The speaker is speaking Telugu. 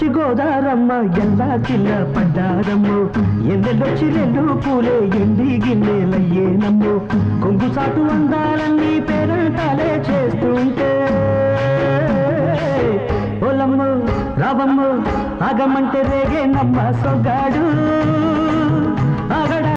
ఎన్నెల్లొచ్చి గోదారమ్మ ఎల్లా కిల్ల పడ్డారమ్ము ఎన్నెల్లొచ్చి రెండు పూలే ఎండి గిన్నెలయ్యేనమ్ము కొంగు సాటు అందాలన్నీ పేరంటాలే చేస్తుంటే ఓలమ్ము రావమ్ము ఆగమంటే రేగే నమ్మ సొగ్గాడు ఆగడా